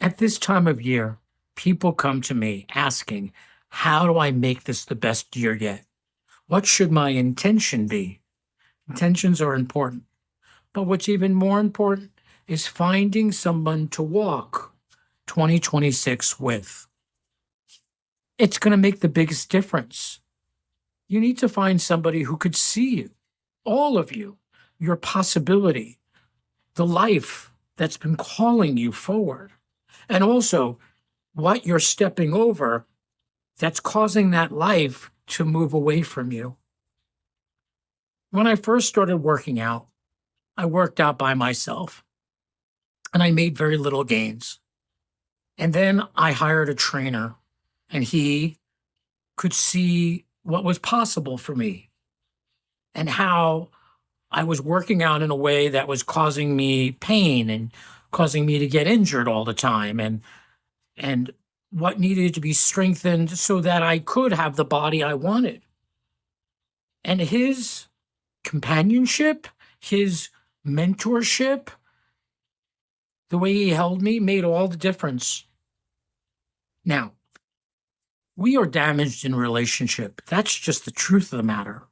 At this time of year, people come to me asking, how do I make this the best year yet? What should my intention be? Intentions are important, but what's even more important is finding someone to walk 2026 with. It's going to make the biggest difference. You need to find somebody who could see you, all of you, your possibility, the life that's been calling you forward, and also what you're stepping over that's causing that life to move away from you. When I first started working out, I worked out by myself and I made very little gains. And then I hired a trainer and he could see what was possible for me and how I was working out in a way that was causing me pain and causing me to get injured all the time and what needed to be strengthened so that I could have the body I wanted. And his companionship, his mentorship, the way he held me made all the difference. Now, we are damaged in relationship. That's just the truth of the matter.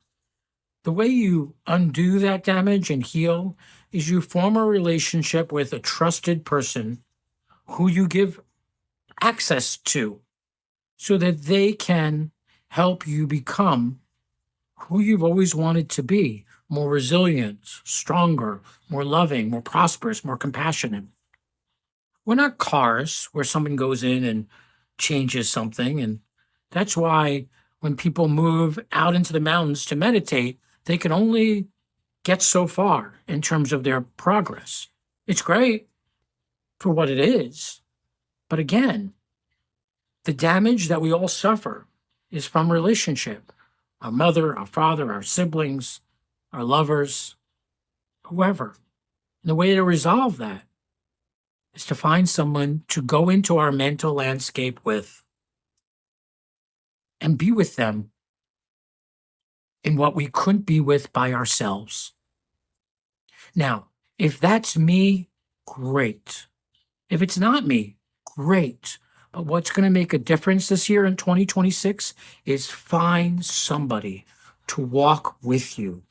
The way you undo that damage and heal is you form a relationship with a trusted person who you give access to so that they can help you become who you've always wanted to be, more resilient, stronger, more loving, more prosperous, more compassionate. We're not cars where someone goes in and changes something. And that's why when people move out into the mountains to meditate, they can only get so far in terms of their progress. It's great for what it is. But again, the damage that we all suffer is from relationship. Our mother, our father, our siblings, our lovers, whoever. And the way to resolve that is to find someone to go into our mental landscape with and be with them in what we couldn't be with by ourselves. Now, if that's me, great. If it's not me, great. But what's going to make a difference this year in 2026 is find somebody to walk with you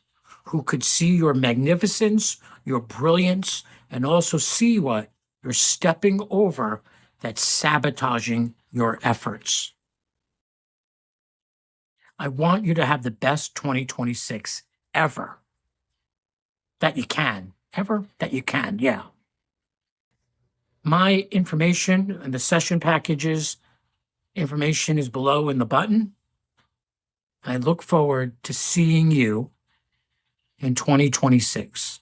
who could see your magnificence, your brilliance, and also see what you're stepping over that's sabotaging your efforts. I want you to have the best 2026 ever that you can. Ever that you can, yeah. My information and the session packages information is below in the button. I look forward to seeing you in 2026.